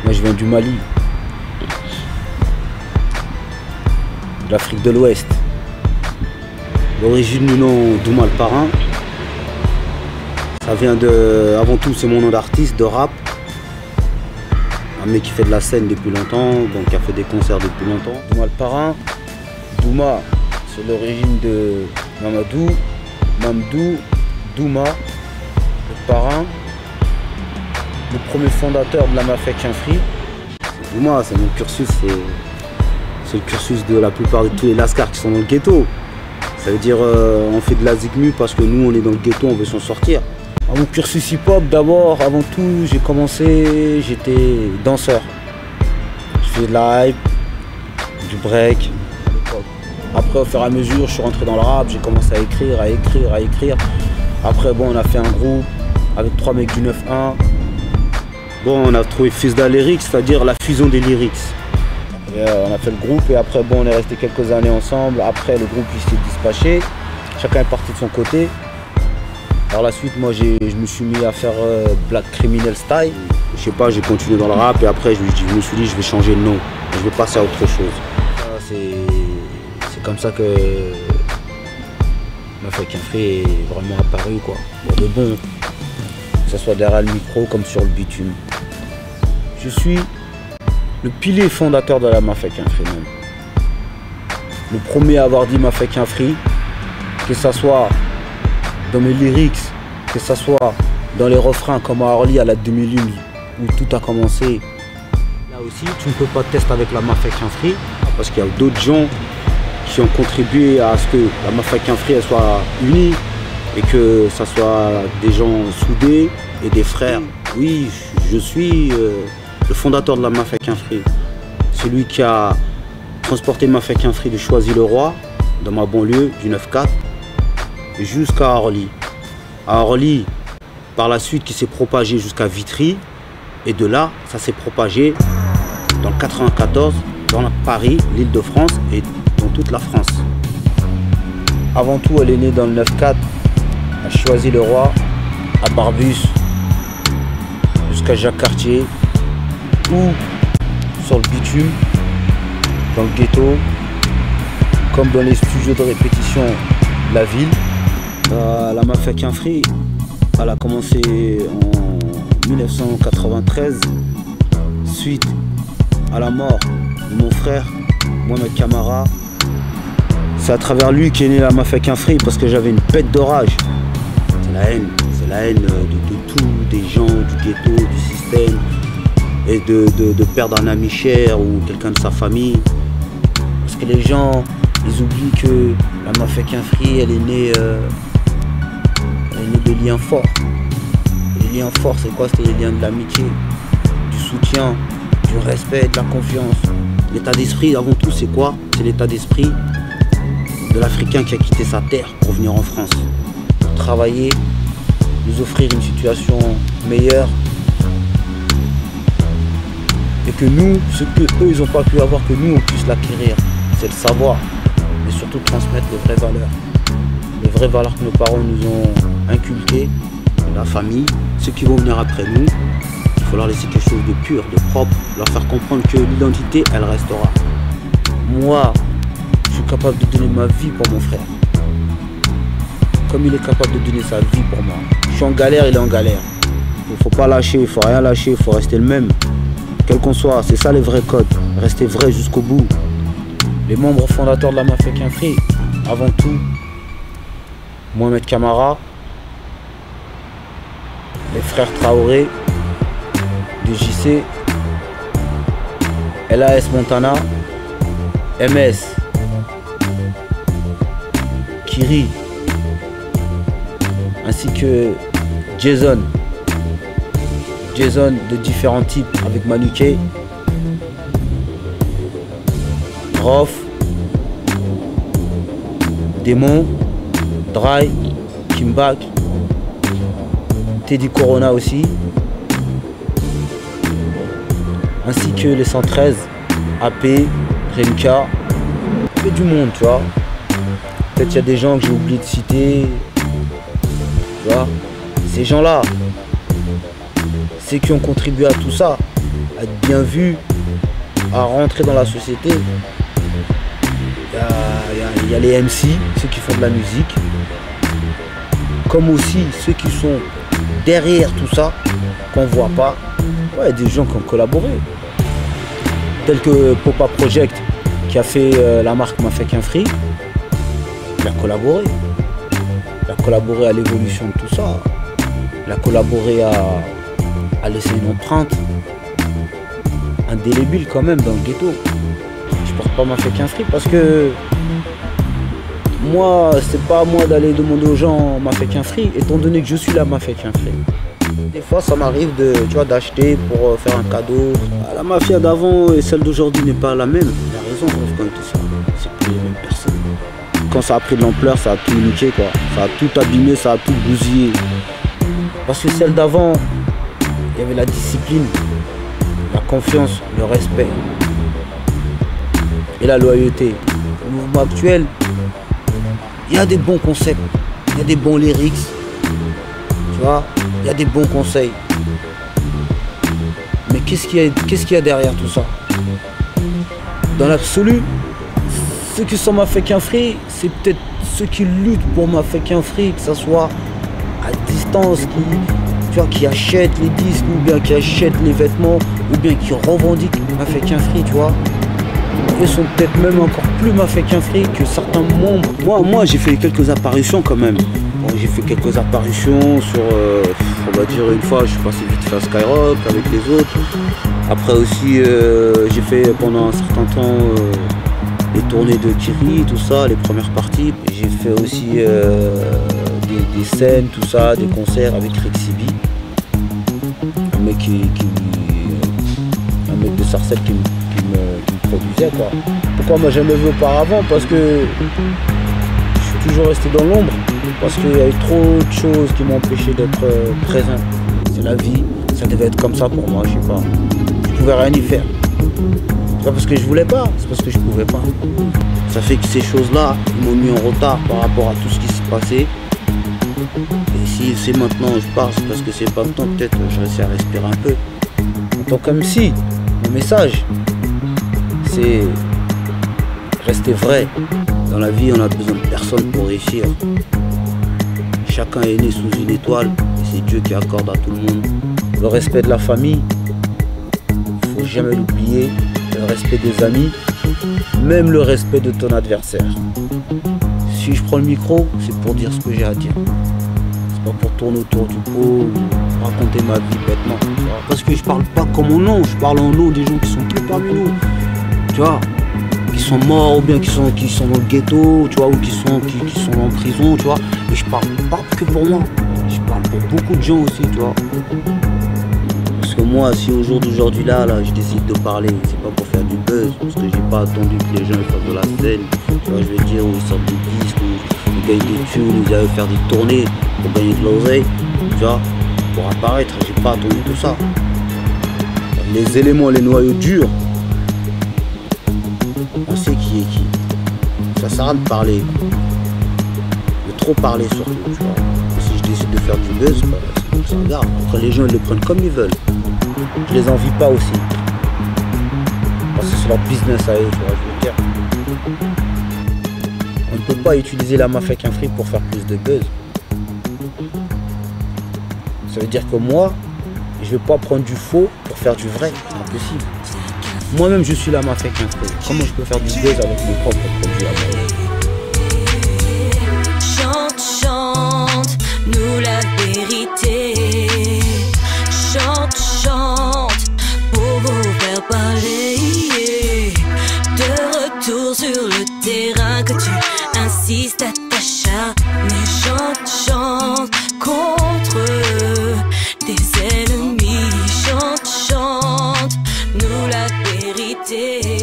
Moi je viens du Mali, de l'Afrique de l'Ouest. L'origine du nom Douma le Parrain, ça vient de, avant tout c'est mon nom d'artiste, de rap. Un mec qui fait de la scène depuis longtemps, donc qui a fait des concerts depuis longtemps. Douma le Parrain, Douma, c'est l'origine de Mamadou, Mamdou, Douma, le parrain, le premier fondateur de la Mafia Kinfry. Douma, c'est mon cursus, c'est le cursus de la plupart de tous les lascars qui sont dans le ghetto. Ça veut dire on fait de la zigmu parce que nous on est dans le ghetto, on veut s'en sortir. Mon cursus hip-hop, d'abord, avant tout, j'ai commencé, j'étais danseur. Je faisais de la hype, du break. Après, au fur et à mesure, je suis rentré dans le rap, j'ai commencé à écrire. Après, bon, on a fait un groupe avec 3 mecs du 9-1. Bon, on a trouvé Fusda Lyrics, c'est-à-dire la fusion des lyrics. Et, on a fait le groupe et après, bon, on est resté quelques années ensemble. Après, le groupe il s'est dispatché. Chacun est parti de son côté. Par la suite, moi, je me suis mis à faire Black Criminal Style. Je sais pas, j'ai continué dans le rap et après, je me suis dit, je vais changer de nom. Je vais passer à autre chose. C'est comme ça que Mafia Kinfry est vraiment apparu, quoi. Pour de bon, que ce soit derrière le micro comme sur le bitume. Je suis le pilier fondateur de la Mafia Kinfry même. Le premier à avoir dit Mafia Kinfry, que ce soit dans mes lyrics, que ce soit dans les refrains comme à Orly à la 2001 où tout a commencé. Là aussi, tu ne peux pas tester avec la Mafia Kinfry parce qu'il y a d'autres gens qui ont contribué à ce que la Mafia Kinfry elle soit unie et que ça soit des gens soudés et des frères. Oui, je suis le fondateur de la Mafia Kinfry, celui qui a transporté Mafia Kinfry de Choisy-le-Roi dans ma banlieue du 9-4 jusqu'à Orly. À Orly, par la suite, qui s'est propagé jusqu'à Vitry. Et de là, ça s'est propagé dans le 94, dans Paris, l'Île-de-France et dans toute la France. Avant tout, elle est née dans le 9-4, à Choisy-le-Roi, à Barbus, jusqu'à Jacques-Cartier, ou sur le bitume, dans le ghetto, comme dans les studios de répétition de la ville. La Mafia Kinfry, elle a commencé en 1993, suite à la mort de mon frère, Mohamed Camara. C'est à travers lui qu'est née la Mafia Kinfry parce que j'avais une pète de rage. C'est la haine de tous, des gens, du ghetto, du système, et de perdre un ami cher ou quelqu'un de sa famille. Parce que les gens, ils oublient que la Mafia Kinfry, elle est née de liens forts. Et les liens forts, c'est quoi? C'était les liens de l'amitié, du soutien, du respect, de la confiance. L'état d'esprit, avant tout, c'est quoi? C'est l'état d'esprit de l'Africain qui a quitté sa terre pour venir en France, pour travailler, nous offrir une situation meilleure. Et que nous, ce qu'eux, ils n'ont pas pu avoir, que nous, on puisse l'acquérir. C'est le savoir, mais surtout transmettre les vraies valeurs. Les vraies valeurs que nos parents nous ont inculquées, la famille, ceux qui vont venir après nous. Il faut leur laisser quelque chose de pur, de propre, leur faire comprendre que l'identité, elle restera. Moi, je suis capable de donner ma vie pour mon frère. Comme il est capable de donner sa vie pour moi. Je suis en galère, il est en galère. Il ne faut pas lâcher, il ne faut rien lâcher, il faut rester le même. Quel qu'on soit, c'est ça les vrais codes. Rester vrai jusqu'au bout. Les membres fondateurs de la Mafia Kinfry, avant tout, Mohamed Camara, les frères Traoré, DJC, LAS Montana, MS, Kiri, ainsi que Jason de différents types avec Manuké, Rof, Démon, Dry, Kimbak, Teddy Corona aussi, ainsi que les 113, AP, Remka, et du monde, tu vois. Peut-être qu'il y a des gens que j'ai oublié de citer, tu vois. Ces gens-là, c'est qui ont contribué à tout ça, à être bien vu, à rentrer dans la société. Il y a les MC, ceux qui font de la musique, comme aussi ceux qui sont derrière tout ça, qu'on ne voit pas. Ouais, des gens qui ont collaboré, tels que Popa Project, qui a fait la marque M'a fait qu'un free. Il a collaboré. Il a collaboré à l'évolution de tout ça. Il a collaboré à laisser une empreinte indélébile quand même dans le ghetto. Je porte pas M'a fait qu'un free parce que moi, c'est pas à moi d'aller demander aux gens M'a fait qu'un free, étant donné que je suis là M'a fait qu'un free. Des fois, ça m'arrive d'acheter pour faire un cadeau. La mafia d'avant et celle d'aujourd'hui n'est pas la même. Il a raison quand il dit ça. C'est plus les mêmes personnes. Quand ça a pris de l'ampleur, ça a tout niqué, quoi. Ça a tout abîmé, ça a tout bousillé. Parce que celle d'avant, il y avait la discipline, la confiance, le respect et la loyauté. Le mouvement actuel, il y a des bons concepts, il y a des bons lyrics, tu vois, il y a des bons conseils. Mais qu'est-ce qu'il y a derrière tout ça? Dans l'absolu, ceux qui sont M'a fait qu'un free, c'est peut-être ceux qui luttent pour M'a fait qu'un free, que ce soit à distance, qui achètent les disques, ou bien qui achètent les vêtements, ou bien qui revendiquent M'a fait qu'un free, tu vois. Ils sont peut-être même encore plus M'a fait qu'un free que certains membres. Moi j'ai fait quelques apparitions quand même. Bon, j'ai fait quelques apparitions sur, on va dire une fois, je suis passé vite fait à Skyrock avec les autres. Après aussi, j'ai fait pendant un certain temps les tournées de Kiri, tout ça, les premières parties. J'ai fait aussi des scènes, tout ça, des concerts avec Rexibi. Un mec de Sarcelles qui me produisait, quoi. Pourquoi moi jamais vu auparavant? Parce que je suis toujours resté dans l'ombre, parce qu'il y a eu trop de choses qui m'ont empêché d'être présent. C'est la vie, ça devait être comme ça pour moi, je sais pas. Je pouvais rien y faire. C'est pas parce que je voulais pas, c'est parce que je pouvais pas. Ça fait que ces choses-là, ils m'ont mis en retard par rapport à tout ce qui s'est passé. Et si c'est maintenant je pars, c'est parce que c'est pas le temps, peut-être je réussis à respirer un peu. En tant qu'MC, mon message, c'est rester vrai. Dans la vie, on a besoin de personne pour réussir. Chacun est né sous une étoile et c'est Dieu qui accorde à tout le monde. Le respect de la famille, il faut jamais l'oublier. Le respect des amis, même le respect de ton adversaire. Si je prends le micro, c'est pour dire ce que j'ai à dire. C'est pas pour tourner autour du pot ou raconter ma vie bêtement. Parce que je parle pas comme mon nom, je parle en nom des gens qui sont tous parmi nous. Tu vois, qui sont morts ou bien qui sont dans le ghetto, tu vois, ou qui sont en prison, tu vois. Et je parle pas que pour moi, je parle pour beaucoup de gens aussi, tu vois. Parce que moi, si au jour d'aujourd'hui là, je décide de parler, c'est pas pour faire du buzz, parce que j'ai pas attendu que les gens fassent de la scène, tu vois, je veux dire, où ils sortent des disques, où ils gagnent des tunes, ils allaient faire des tournées pour gagner de l'oseille, tu vois, pour apparaître, j'ai pas attendu tout ça. Les éléments, les noyaux durs, on sait qui est qui. Ça sert à rien de parler, de trop parler surtout, tu vois. Et si je décide de faire du buzz, bah, ça regarde. Après les gens ils le prennent comme ils veulent. Je les envie pas aussi. Parce que c'est leur business à eux, tu vois, je veux dire. On ne peut pas utiliser la M'a fait qu'un free pour faire plus de buzz. Ça veut dire que moi, je vais pas prendre du faux pour faire du vrai, c'est impossible. Moi-même je suis la M'a fait qu'un free. Comment je peux faire du buzz avec mes propres produits à moi? Chante, chante, nous la vérité. Chante, chante, pour vous faire parler. De retour sur le terrain que tu insistes à t'acharner. Chante, chante, contre des ennemis. Chante, chante, nous la vérité.